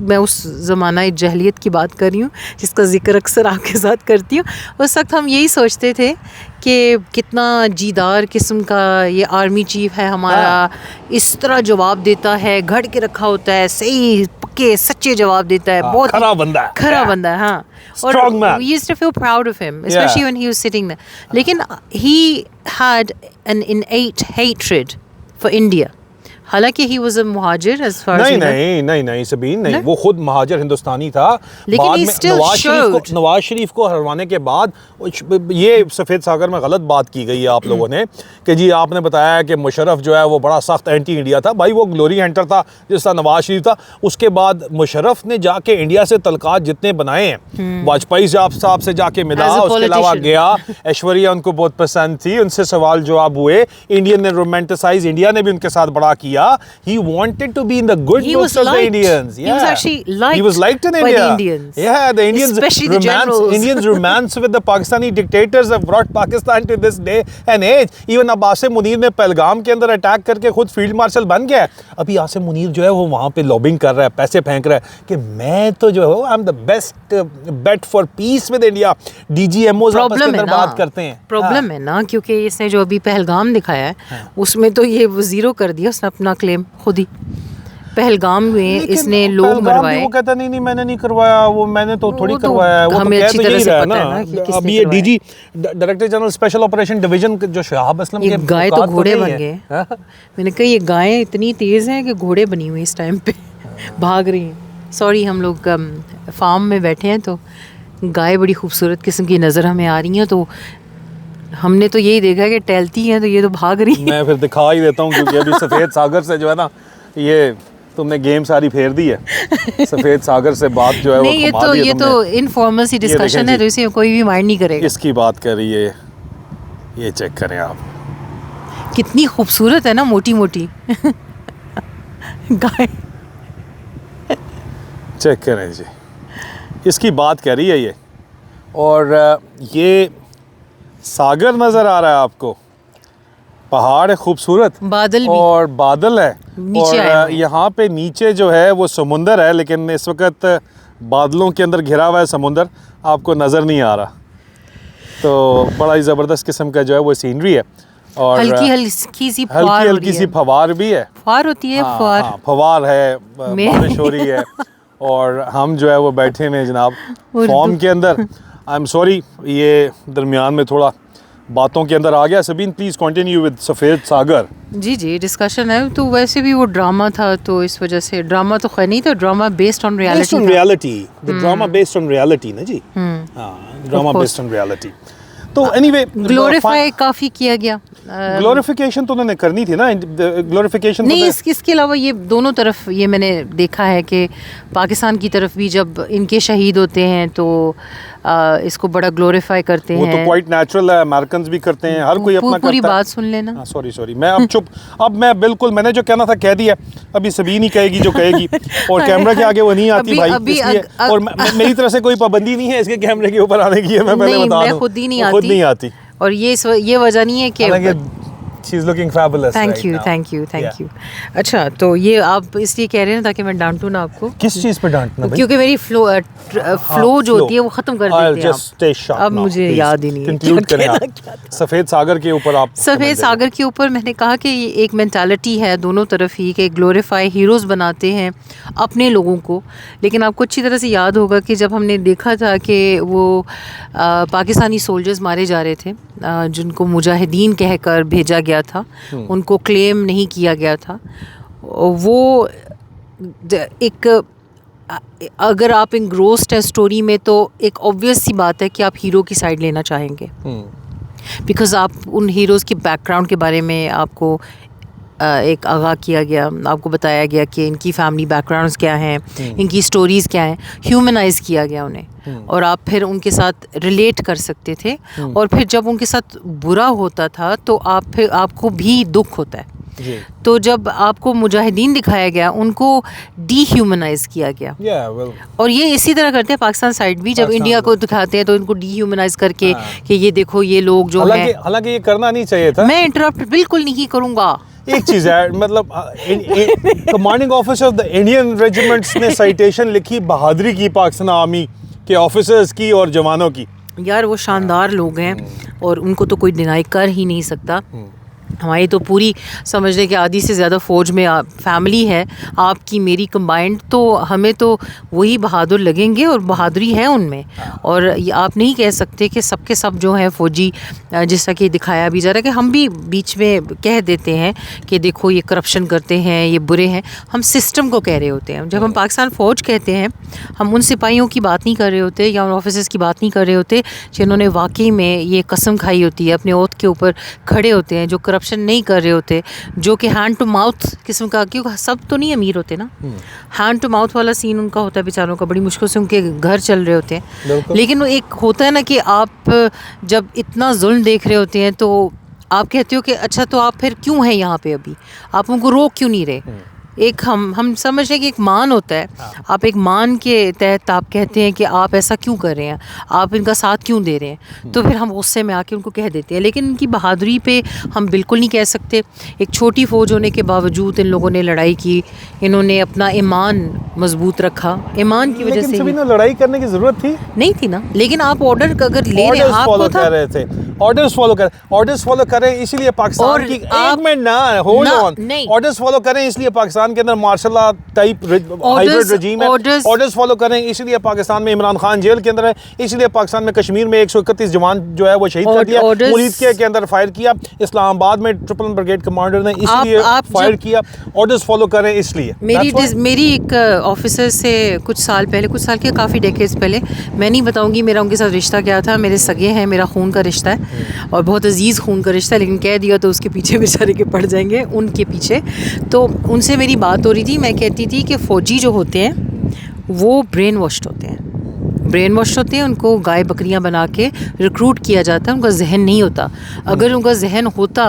मैं उस ज़माना जहलियत की बात कर रही हूँ जिसका जिक्र अक्सर आपके साथ करती हूँ। उस वक्त हम यही सोचते थे कि कितना जीदार किस्म का ये आर्मी चीफ है हमारा, इस तरह जवाब देता है, घड़ के रखा होता है, सही पक्के सच्चे जवाब देता है, बहुत खरा बंदा है। खरा बंदा है। हाँ, Strong man. we used to feel proud of him, especially when he was sitting there. लेकिन he had an innate hatred for India. हालांकि he was a मुहाजिर as far as we know. नहीं सबीन नहीं, वो खुद महाजिर हिंदुस्तानी था। लेकिन बाद he में still showed. नवाज शरीफ को हरवाने के बाद ये सफ़ेद सागर में गलत बात की गई है आप लोगों ने कि जी आपने बताया कि मुशर्रफ जो है वो बड़ा सख्त एंटी इंडिया था। भाई वो ग्लोरी हंटर था जिस तरह नवाज शरीफ था। उसके बाद मुशर्रफ ने जाके इंडिया से तलकात जितने बनाए हैं, वाजपेयी साहब से जाके मिला, As a उसके अलावा politician. गया, ऐश्वर्या उनको बहुत पसंद थी, उनसे सवाल जवाब हुए, इंडियन ने रोमांटिसाइज इंडिया ने भी उनके साथ बड़ा किया। He wanted to be in the good He books was of the liked. Indians. He was actually liked He was liked in by the India. Indians. Yeah, the Indians Especially the generals. Indians romance with the Pakistani dictators have brought Pakistan to this day and age. Even अब आसिम मुनीर ने पहलगाम के अंदर अटैक करके खुद फील्ड मार्शल बन गया है। अभी आसिम मुनीर जो है वो वहाँ पे लॉबिंग कर रहा है, पैसे फेंक रहा है कि मैं तो जो है I am the best bet for peace with India. DGMOs आपस के अंदर बात करते हैं। प्रॉब्लम है ना, क्योंकि इसने जो अभी पहलगाम दिखाया है उसमें तो ये वो जीरो कर दिया उसने अपना क्लेम खुद ही। पहलगाम में इसने लोग पहलगाम भी मरवाए। वो कहता नहीं मैंने नहीं करवाया, वो मैंने तो थोड़ी वो तो करवाया है, वो तो हमें कह अच्छी तो तरह यही से रहा है पता है ना। ना कि किसने अभी ये करवाया। DG director general special operation division जो शहाब असलम ये के गाय तो औकात घोड़े नहीं बन है। गए। मैंने कहा ये गायें इतनी तेज़ हैं कि घोड़े बनी हुई इस टाइम पे भाग रही हैं। सॉरी, हम लोग फार्म में बैठे हैं तो गाय बड़ी खूबसूरत किस्म की नज़र हमें आ रही हैं, तो हमने तो यही देखा है कि टहलती हैं तो ये तो भाग रही हैं। मैं फिर दिखा ही देता हूँ क्योंकि अभी सफ़ेद सागर से जो है ना, ये तुमने गेम सारी फेर दी है। सफ़ेद सागर से बात जो है वो नहीं, घुमा दी है ये तो तुमने। इनफॉर्मल सी देखें डिस्कशन है जी। तो इसे कोई भी माइंड नहीं करेगा। इसकी बात कर रही है, ये चेक करें आप, कितनी खूबसूरत है ना, मोटी मोटी गाय। चेक करें जी, इसकी बात कर रही है ये। और ये सागर नज़र आ रहा है आपको, पहाड़ है खूबसूरत, बादल भी और बादल है, नीचे आए और हुए हैं। यहाँ पे नीचे जो है वो समुंदर है, लेकिन इस वक्त बादलों के अंदर घिरा हुआ है समुंदर, आपको नज़र नहीं आ रहा। तो बड़ा ही ज़बरदस्त किस्म का जो है वो सीनरी है, और हल्की हल्की सी फुहार हो हल्की रही सी है। फवार भी है। फुहार होती है, हाँ, फुहार। हाँ, फवार है, मैं- बारिश हो रही है, और हम जो है वो बैठे हुए हैं जनाब उर्दू। फॉर्म के अंदर। आई एम सॉरी, ये दरमियान में थोड़ा बातों के अंदर आ गया। सबीन प्लीज़ कंटिन्यू विद सफ़ेद सागर। जी डिस्कशन है। तो वैसे भी वो ड्रामा था तो इस वजह से, ड्रामा तो खैर नहीं था, drama based on based on reality था। Reality, the drama based on reality ना जी। हाँ, drama course. Based on reality. तो एनीवे ग्लोरीफाई काफ़ी किया गया। ग्लोरिफिकेशन तो उन्होंने करनी थी ना, ग्लोरिफिकेशन नहीं, इसके अलावा ये दोनों तरफ ये मैंने देखा है कि पाकिस्तान की तरफ भी जब इनके शहीद होते हैं तो इसको बड़ा ग्लोरीफाई करते वो तो हैं। क्वाइट नेचुरल है, अमेरिकन भी करते हैं, हर कोई अपना पूरी करता है। बात सुन लेना। सॉरी मैं अब चुप। अब मैं बिल्कुल, मैंने जो कहना था कह दिया। अभी सबीन ही कहेगी जो कहेगी, और कैमरा के आगे वो नहीं आती भाई, इसलिए। और मेरी तरफ से कोई पाबंदी नहीं है इसके कैमरे के ऊपर आने की है, मैं पहले बता दूं। मैं खुद ही नहीं वो आती। खुद नहीं आती। और ये वजह नहीं है कि she is looking fabulous. Thank you. अच्छा, तो ये आप इसलिए कह रहे हैं ताकि मैं डांटूं ना आपको? किस चीज़ पे डांटना भाई? क्योंकि मेरी फ्लो जो होती है वो ख़त्म कर देते हैं आप। अब मुझे याद ही नहीं है कंक्लूड क्या करें कहना आप। चाहते हैं। सफ़ेद सागर के ऊपर आप सफ़ेद सागर के ऊपर मैंने कहा कि ये एक मेंटालिटी है दोनों तरफ ही कि ग्लोरीफाई हीरोज़ बनाते हैं अपने लोगों को। लेकिन आपको अच्छी तरह से याद होगा कि जब हमने देखा था कि वो पाकिस्तानी सोल्जर्स मारे जा रहे थे, जिनको मुजाहिदीन कहकर भेजा गया था, उनको क्लेम नहीं किया गया था, वो एक, अगर आप इंग्रोस्ड हैं स्टोरी में तो एक ऑब्वियस सी बात है कि आप हीरो की साइड लेना चाहेंगे, बिकॉज़ आप उन हीरोज़ के बैकग्राउंड के बारे में आपको एक आगाह किया गया, आपको बताया गया कि इनकी फैमिली बैकग्राउंड्स क्या हैं, इनकी स्टोरीज़ क्या हैं, ह्यूमनाइज किया गया उन्हें, और आप फिर उनके साथ रिलेट कर सकते थे। और फिर जब उनके साथ बुरा होता था तो आप फिर आपको भी दुख होता है जी। तो जब आपको मुजाहिदीन दिखाया गया, उनको डीह्यूमनाइज किया गया। well, और ये इसी तरह करते हैं पाकिस्तान साइड भी, जब पाकिस्तान इंडिया को में। दिखाते हैं तो इनको डीह्यूमनाइज करके हाँ। कि ये देखो ये लोग जो है। हालांकि ये करना नहीं चाहिए था। मैं इंटरप्ट बिल्कुल नहीं करूँगा। एक चीज है, मतलब commanding officer of the Indian regiments ने साइटेशन लिखी बहादुरी की पाकिस्तान आर्मी के ऑफिसर्स की और जवानों की। यार वो शानदार लोग हैं और उनको तो कोई डिनाई कर ही नहीं सकता। हमारी तो पूरी समझ लें कि आधी से ज़्यादा फ़ौज में फैमिली है, आपकी मेरी कंबाइंड, तो हमें तो वही बहादुर लगेंगे और बहादुरी है उनमें। और ये आप नहीं कह सकते कि सबके सब जो हैं फ़ौजी, जैसा कि दिखाया भी जा रहा है कि हम भी बीच में कह देते हैं कि देखो ये करप्शन करते हैं, ये बुरे हैं। हम सिस्टम को कह रहे होते हैं। जब हम पाकिस्तान फ़ौज कहते हैं, हम उन सिपाहियों की बात नहीं कर रहे होते या उन ऑफिसर्स की बात नहीं कर रहे होते जिन्होंने वाकई में ये कसम खाई होती है, अपने ओथ के ऊपर खड़े होते हैं, जो करप्शन नहीं कर रहे होते, जो कि हैंड टू माउथ किस्म का, क्योंकि सब तो नहीं अमीर होते ना, हैंड टू माउथ वाला सीन उनका होता है बेचारों का, बड़ी मुश्किल से उनके घर चल रहे होते हैं। लेकिन वो एक होता है ना कि आप जब इतना जुल्म देख रहे होते हैं तो आप कहते हो कि अच्छा तो आप फिर क्यों हैं यहाँ पे, अभी आप उनको रोक क्यों नहीं रहे। एक हम समझ रहे कि एक मान होता है, आप एक मान के तहत आप कहते हैं कि आप ऐसा क्यों कर रहे हैं, आप इनका साथ क्यों दे रहे हैं, तो फिर हम गुस्से में आके उनको कह देते हैं। लेकिन इनकी बहादुरी पे हम बिल्कुल नहीं कह सकते। एक छोटी फ़ौज होने के बावजूद इन लोगों ने लड़ाई की, इन्होंने अपना ईमान मजबूत रखा, ईमान की वजह से। लड़ाई करने की ज़रूरत थी नहीं थी ना, लेकिन आप ऑर्डर अगर ले रहे हैं, आपको था ऑर्डर्स फॉलो कर रहे हैं, इसीलिए पाकिस्तान की एक मिनट ना होल्ड ऑन, ऑर्डर्स फॉलो कर रहे हैं इसलिए पाकिस्तान के अंदर मार्शल लॉ टाइप हाइब्रिड रजीम है, ऑर्डर्स फॉलो कर रहे हैं इसलिए पाकिस्तान में इमरान खान जेल के अंदर है, इसलिए पाकिस्तान में कश्मीर में 131 जवान जो है वो शहीद कर दिया, मुरीद के अंदर फायर किया, इस्लामाबाद में ट्रिपल ब्रिगेड कमांडर ने इसलिए फायर किया, ऑर्डर्स फॉलो कर रहे हैं इसलिए। मेरी एक ऑफिसर से कुछ साल के काफ़ी डेकेड्स पहले, मैं नहीं बताऊंगी मेरा उनके साथ रिश्ता क्या था, मेरे सगे हैं, मेरा खून का रिश्ता है और बहुत अजीज़ खून का रिश्ता है, लेकिन कह दिया तो उसके पीछे बेचारे के पड़ जाएंगे उनके पीछे। तो उनसे मेरी बात हो रही थी, मैं कहती थी कि फ़ौजी जो होते हैं वो ब्रेन वॉश्ड होते हैं, उनको गाय बकरियां बना के रिक्रूट किया जाता है, उनका जहन नहीं होता। अगर उनका जहन होता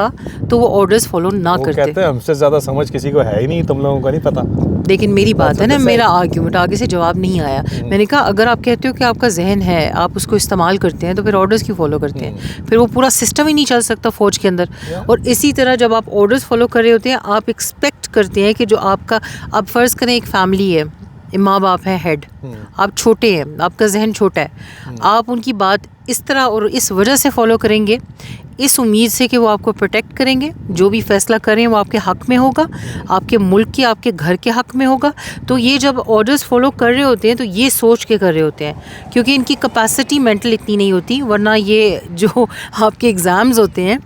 तो वो ऑर्डर्स फॉलो ना करते। कहते हैं हमसे ज़्यादा समझ किसी को है ही नहीं, तुम लोगों को नहीं पता। लेकिन मेरी बात है ना, मेरा आर्ग्यूमेंट आगे से जवाब नहीं आया। मैंने कहा अगर आप कहते हो कि आपका जहन है, आप उसको इस्तेमाल करते हैं, तो फिर ऑर्डर्स क्यों फॉलो करते हैं? फिर वो पूरा सिस्टम ही नहीं चल सकता फ़ौज के अंदर। और इसी तरह जब आप ऑर्डर्स फॉलो कर रहे होते हैं, आप एक्सपेक्ट करते हैं कि जो आपका, आप फ़र्ज़ करें एक फैमिली है, माँ बाप है हेड, आप छोटे हैं, आपका जहन छोटा है, आप उनकी बात इस तरह और इस वजह से फॉलो करेंगे, इस उम्मीद से कि वो आपको प्रोटेक्ट करेंगे, जो भी फ़ैसला करें वो आपके हक़ में होगा, आपके मुल्क के, आपके घर के हक़ में होगा। तो ये जब ऑर्डर्स फॉलो कर रहे होते हैं तो ये सोच के कर रहे होते हैं, क्योंकि इनकी कैपेसिटी मेंटल इतनी नहीं होती, वरना ये जो आपके एग्ज़ाम्स होते हैं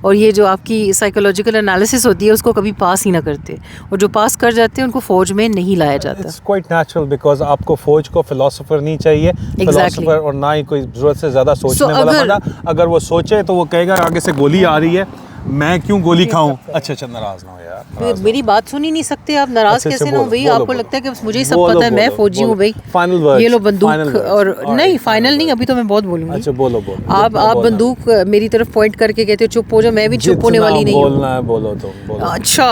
और ये जो आपकी साइकोलॉजिकल एनालिसिस होती है उसको कभी पास ही ना करते, और जो पास कर जाते हैं उनको फ़ौज में नहीं लाया जाता। इट्स क्वाइट नेचुरल, बिकॉज आपको फ़ौज को फिलोसोफर नहीं चाहिए, फिलोसोफर और ना ही कोई ज़रूरत से ज़्यादा सोचने वाला बंदा। अगर वो सोचे तो वो कहेगा आगे से गोली आ रही है, मैं क्यों गोली खाऊं। अच्छा नाराज़ ना हो यार, मेरी बात सुन ही नहीं सकते आप, नाराज़ कैसे ना हो भाई? आपको लगता है कि मुझे ही सब पता है, मैं फ़ौजी हूँ भाई, ये लो बंदूक। और नहीं, फाइनल नहीं, अभी तो मैं बहुत बोलूँगी। अच्छा बोलो। आप बंदूक मेरी तरफ पॉइंट करके कहते हो चुप हो जाओ, मैं भी चुप होने वाली नहीं हूँ। बोलना है बोलो तो बोलो। अच्छा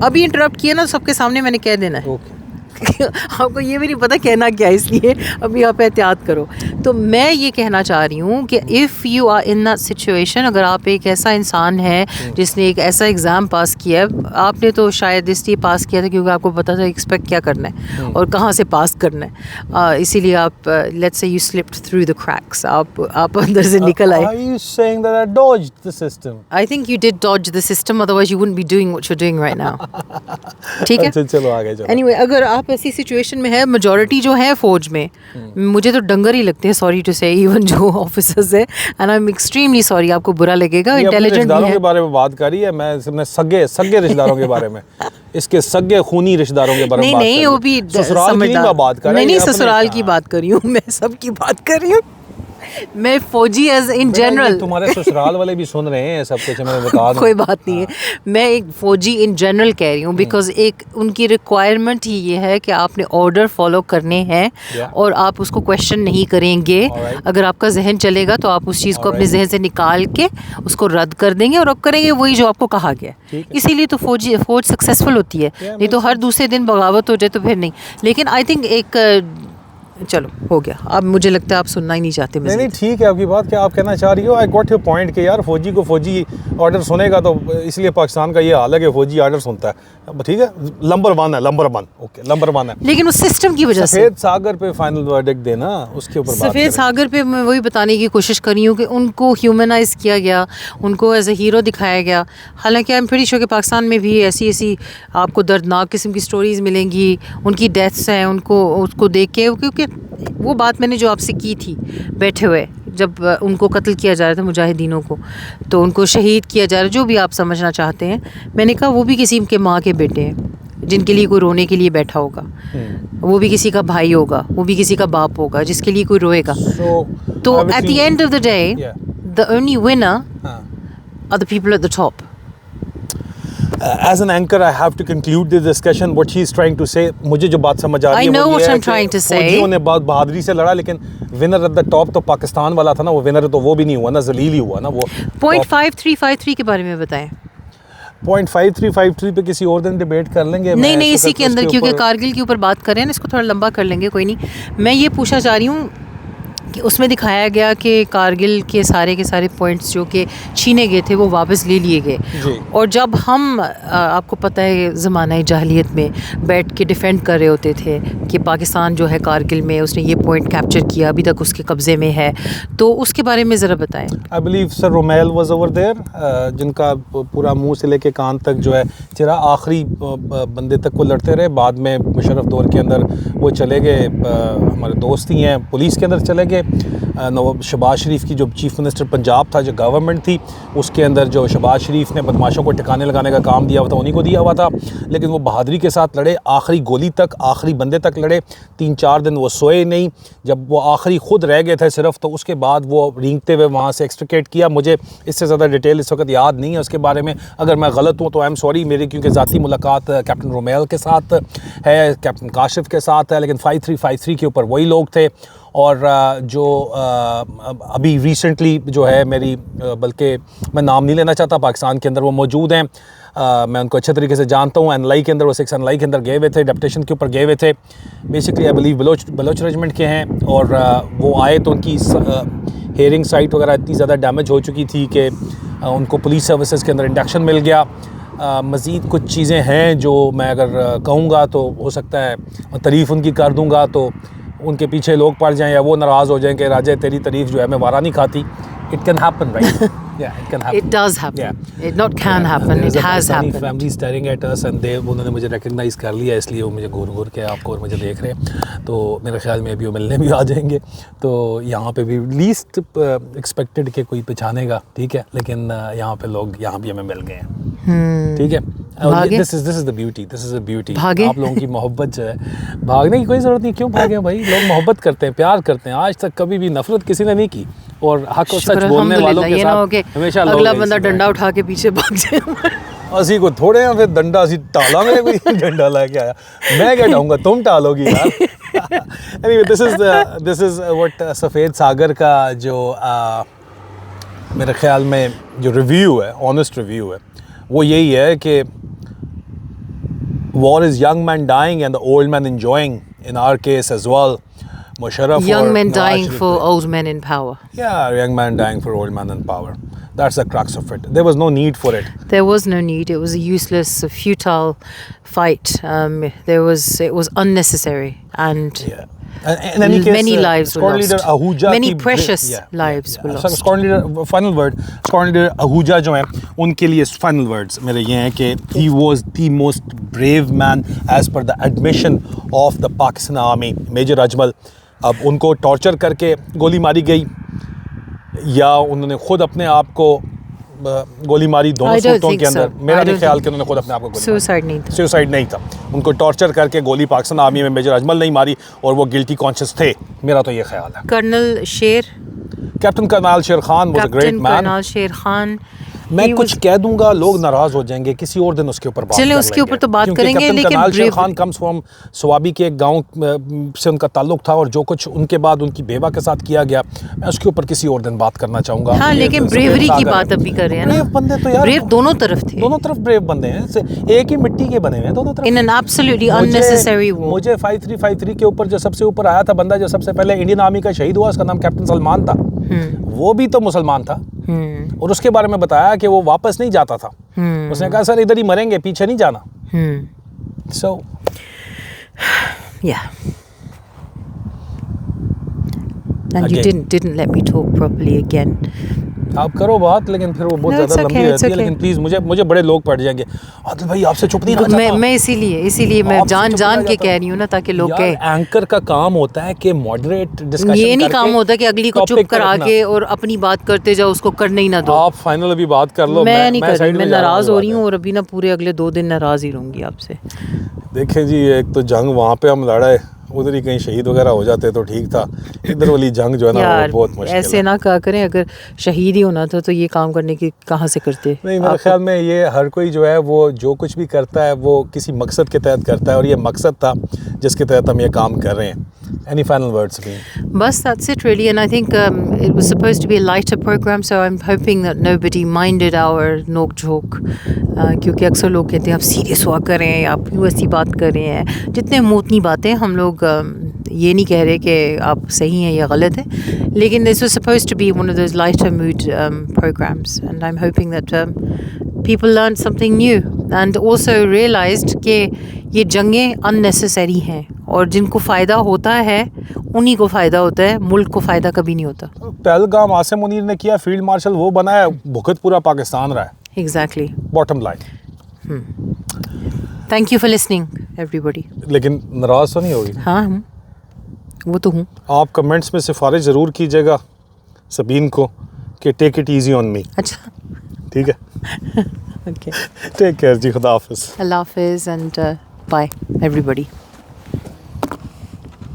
अभी इंटरप्ट किया ना, सबके सामने मैंने कह देना है। आपको ये भी नहीं पता कहना क्या है, इसलिए अभी आप एहतियात करो। तो मैं ये कहना चाह रही हूँ कि if you are in that situation, अगर आप एक ऐसा इंसान है जिसने एक ऐसा एग्ज़ाम पास किया है, आपने तो शायद इसलिए पास किया था क्योंकि आपको पता था एक्सपेक्ट क्या करना है और कहाँ से पास करना है, इसीलिए आप let's say you slipped through the cracks, आप अंदर से निकल आए। Are you saying that I dodged the system? I think you did dodge the system, otherwise you wouldn't be doing what you're doing right now. ठीक है, चलो आगे चलो। Anyway, अगर आप ऐसी सिचुएशन में है, मेजॉरिटी जो है फौज में, मुझे तो डंगर ही लगते हैं, सॉरी टू से, इवन जो ऑफिसर्स है, and I am extremely sorry, आपको बुरा लगेगा, इंटेलिजेंट भी है। के बारे में बात करी है, मैं सगे रिश्तेदारों के बारे में, इसके सगे खूनी रिश्तेदारों के बारे में नहीं, वो भी ससुराल की बात कर रही हूँ, नहीं, ससुराल की बात कर रही हूँ मैं, सब की बात कर रही हूँ। मैं फौजी एज इन जनरल, तुम्हारे ससुराल वाले भी सुन रहे हैं सब कुछ, मैं बता दूं। कोई बात नहीं है, मैं एक फ़ौजी इन जनरल कह रही हूँ, बिकॉज एक उनकी रिक्वायरमेंट ही ये है कि आपने ऑर्डर फॉलो करने हैं और आप उसको क्वेश्चन नहीं करेंगे। अगर आपका जहन चलेगा तो आप उस चीज़ को अपने जहन से निकाल के उसको रद्द कर देंगे और अब करेंगे वही जो आपको कहा गया। इसीलिए तो फौज सक्सेसफुल होती है, नहीं तो हर दूसरे दिन बगावत हो जाए तो फिर नहीं। लेकिन आई थिंक एक चलो हो गया, अब मुझे लगता है आप सुनना ही नहीं चाहते। नहीं ठीक है आपकी बात, क्या आप कहना चाह रही हो। आई गॉट योर पॉइंट कि यार फौजी को फौजी ऑर्डर सुनेगा, तो इसलिए पाकिस्तान का ये हाल है कि फौजी ऑर्डर सुनता है। ठीक है, नंबर वन ओके नंबर 1 है। लेकिन उस सिस्टम की वजह से सफ़ेद सागर पे फाइनल वर्डिक्ट देना, उसके ऊपर सफ़ेद सागर पे मैं वही बताने की कोशिश कर रही हूँ कि उनको ह्यूमनाइज किया गया, उनको एज ए हीरो दिखाया गया। हालांकि आई एम प्रीटी श्योर कि पाकिस्तान में भी ऐसी आपको दर्दनाक किस्म की स्टोरीज़ मिलेंगी, उनकी डेथ्स हैं, उसको देख के, क्योंकि वो बात मैंने जो आपसे की थी बैठे हुए, जब उनको कत्ल किया जा रहा था मुजाहिदीनों को, तो उनको शहीद किया जा रहा है, जो भी आप समझना चाहते हैं, मैंने कहा वो भी किसी के माँ के बेटे हैं जिनके लिए कोई रोने के लिए बैठा होगा, वो भी किसी का भाई होगा, वो भी किसी का बाप होगा जिसके लिए कोई रोएगा। तो at the end of the day the only winner are the people at the top. As an anchor, I have to conclude this discussion. What she is trying to say, मुझे जो बात समझ आ रही है, I know what I'm trying to say. फौजियों ने बहुत बहादुरी से लड़ा, लेकिन विनर एट द टॉप तो पाकिस्तान वाला था ना, वो विनर तो वो भी नहीं हुआ ना, जलील ही हुआ ना वो। 0.5353 के बारे में बताएं। 0.5353 पे किसी और दिन डिबेट कर लेंगे। नहीं इसी के अंदर, क्योंकि कारगिल के ऊपर बात कर रहे हैं, इसको थोड़ा लंबा कर लेंगे, कोई नहीं। मैं ये पूछना चाह रही हूँ कि उसमें दिखाया गया कि कारगिल के सारे पॉइंट्स जो कि छीने गए थे वो वापस ले लिए गए। और जब हम आपको पता है ज़माना जाहिलियत में बैठ के डिफेंड कर रहे होते थे कि पाकिस्तान जो है कारगिल में उसने ये पॉइंट कैप्चर किया, अभी तक उसके कब्ज़े में है, तो उसके बारे में ज़रा बताएं। I believe sir Rommel was over there, जिनका पूरा मुंह से लेके कान तक जो है चेहरा आखिरी बंदे तक को लड़ते रहे। बाद में मुशर्रफ दौर के अंदर वो चले गए, हमारे दोस्त ही हैं, पुलिस के अंदर चले गए। नवाब शहबाज शरीफ की जो चीफ़ मिनिस्टर पंजाब था, जो गवर्नमेंट थी, उसके अंदर जो शहबाज शरीफ ने बदमाशों को ठिकाने लगाने का काम दिया हुआ था, उन्हीं को दिया हुआ था। लेकिन वो बहादुरी के साथ लड़े, आखिरी गोली तक, आखिरी बंदे तक लड़े। 3-4 दिन वो सोए नहीं। जब वो आखिरी खुद रह गए थे सिर्फ, तो उसके बाद वो रेंगते हुए वहाँ से एक्सट्रिकेट किया। मुझे इससे ज़्यादा डिटेल इस वक्त याद नहीं है उसके बारे में, अगर मैं गलत हूँ तो आई एम सॉरी मेरी, क्योंकि ज़ाती मुलाकात कैप्टन रोमेल के साथ है, कैप्टन काशिफ के साथ है, लेकिन 5353 के ऊपर वही लोग थे। और जो अभी रिसेंटली जो है मेरी, बल्कि मैं नाम नहीं लेना चाहता, पाकिस्तान के अंदर वो मौजूद हैं, मैं उनको अच्छे तरीके से जानता हूँ। एनलाई के अंदर, वो 6 एनलाई के अंदर गए हुए थे, डेप्यूटेशन के ऊपर गए हुए थे। Basically I believe Baloch regiment के हैं, और वो आए तो उनकी हेयरिंग साइट वगैरह इतनी ज़्यादा डैमेज हो चुकी थी कि उनको पुलिस सर्विसेज के अंदर इंडक्शन मिल गया। मज़ीद कुछ चीज़ें हैं जो मैं अगर कहूँगा तो हो सकता है तारीफ़ उनकी कर दूँगा तो उनके पीछे लोग पड़ जाएं, या वो नाराज़ हो जाएं कि राजा तेरी तारीफ़ जो है मैं वारा नहीं खाती। It can happen, right? Yeah, it can happen. It does happen. Yeah. It not can happen. It has happened. Family staring at us and उन्होंने मुझे recognize कर लिया, इसलिए वो मुझे घूर के आपको और मुझे देख रहे हैं। तो मेरे ख्याल में अभी वो मिलने भी आ जाएंगे। तो यहाँ पे भी least expected के कोई पहचानेगा, ठीक है, लेकिन यहाँ पे लोग यहाँ भी हमें मिल गए हैं, ठीक है। This is the beauty. This is the beauty. आप लोगों की मोहब्बत जो है, भागने की कोई ज़रूरत नहीं। क्यों भागे भाई? लोग मोहब्बत करते हैं, प्यार करते हैं। आज तक कभी भी नफरत किसी ने नहीं की, और हक और सच बोलने वालों के साथ हमेशा अगला बंदा डंडा उठा के पीछे भाग जाए। असी को थोड़े हैं फिर डंडा असी टाला में कोई डंडा लेके आया, मैं क्या टाऊंगा, तुम टालोगी यार। एनीवे दिस इज व्हाट सफ़ेद सागर का जो मेरे ख्याल में जो रिव्यू है, ऑनेस्ट रिव्यू है, वो यही है कि war is young men dying and the old men enjoying, in our case as well. Musharraf, young men dying for old men in power. Yeah, young men dying for old men in power. That's the crux of it. There was no need for it. There was no need. It was a useless, futile fight. It was unnecessary, and in any case, many lives were lost. Ahuja many precious lives were lost. Squadron leader, final word. Squadron leader Ahuja जो हैं, उनके लिए final words मेरे ये हैं कि he was the most brave man as per the admission of the Pakistan Army. Major Ajmal, अब उनको टॉर्चर करके गोली मारी गई, या उन्होंने खुद अपने आप को गोली मारी दोनों सूरतों के अंदर? मेरा नहीं ख्याल कि उन्होंने खुद अपने आप को सुसाइड नहीं था। उनको टॉर्चर करके गोली पाकिस्तान आर्मी में मेजर अजमल नहीं मारी, और वो गिल्टी कॉन्शियस थे, मेरा तो ये ख्याल है। कर्नल शेर captain colonel Sher Khan was a great captain man. Colonel Sher Khan, मैं he कुछ was- कह दूंगा, लोग नाराज हो जाएंगे, किसी और दिन उसके ऊपर बात चलें, कर उसके लेंगे। ऊपर तो बात क्योंकि करेंगे, कैप्टन लेकिन कर्नल शेर brave- Khan comes from Swabi के एक गांव से उनका ताल्लुक था, और जो कुछ उनके बाद उनकी बेवा के साथ किया गया, मैं उसके ऊपर किसी और दिन बात करना चाहूंगा। हाँ, ये लेकिन सफेद ब्रेवरी की सागर बात है। अभी कर रहे हैं ना। ब्रेव बंदे तो यार ब्रेव दोनों तरफ थे, दोनों तरफ ब्रेव बंदे हैं, एक ही मिट्टी के बने हुए हैं दोनों तरफ। इन एन एब्सोल्युटली अननेसेसरी वो। मुझे 5353 के ऊपर जो सबसे ऊपर आया था बंदा, जो सबसे पहले इंडियन आर्मी का शहीद हुआ, उसका नाम कैप्टन सलमान था। वो भी तो मुसलमान था, और उसके बारे में बताया कि वो वापस नहीं जाता था। उसने कहा सर इधर ही मरेंगे, पीछे नहीं जाना। सो Yeah. And you Again. didn't let me talk properly again. आप करो बात, लेकिन फिर वो बहुत No, it's ज़्यादा okay, लंबी it's रहती है। okay. लेकिन प्लीज़ मुझे बड़े लोग पड़ जाएंगे, आदिल भाई आपसे चुप नहीं रहा मैं इसीलिए मैं आपसे जान चुप जान रहा के जाता। कह रही हूँ ना, ताकि लोग यार, कहें। एंकर का काम होता है कि मॉडरेट डिस्कशन ये नहीं करके काम होता कि अगली को चुप topic पे करा रखना। के और अपनी बात करते जाओ, उसको करने ही ना दो। आप फाइनल अभी बात कर लो। मैं नहीं कर रही, साइड मैं में जा रहा नाराज़ हो रही बात हूँ, और अभी ना पूरे अगले 2 दिन नाराज़ ही रहूँगी आपसे। है। देखें जी, एक तो जंग वहाँ पे हम लड़े, उधर ही कहीं शहीद वगैरह हो जाते तो ठीक था। इधर वाली जंग जो है ना, यार वो बहुत मुश्किल ऐसे है। ना कहा करें, अगर शहीद ही होना था तो ये काम करने की कहाँ से करते। नहीं, मेरे ख्याल में ये हर कोई जो है वो जो कुछ भी करता है वो किसी मकसद के तहत करता है, और ये मकसद था जिसके तहत हम ये काम कर रहे हैं। Any final words, Sabine? Bus, that's it really, and I think it was supposed to be a lighter program, so I'm hoping that nobody minded our नोक झोंक, क्योंकि अक्सर लोग कहते हैं आप सीरियस हुआ करें, आप क्यों ऐसी बात कर रहे हैं। जितने मूतनी बातें, हम लोग ये नहीं कह रहे कि आप सही हैं या गलत हैं, लेकिन this was supposed to be one of those lighter mood programs, and I'm hoping that people learned something new and also realized कि ये जंगें unnecessary हैं, और जिनको फ़ायदा होता है उन्हीं को फ़ायदा होता है, मुल्क को फ़ायदा कभी नहीं होता। पहलगाम आसिम मुनीर ने किया, फील्ड मार्शल वो बना है, भुगत पूरा पाकिस्तान रहा है। Exactly. Bottom line. Thank you for listening, everybody. लेकिन नाराज तो नहीं होगी? हाँ, वो तो हूँ। आप कमेंट्स में सिफारिश ज़रूर कीजिएगा सबीन को कि take it easy on me. अच्छा, ठीक है, okay. टेक केयर जी, खुदा हाफिज़। Allah Hafiz and bye, everybody.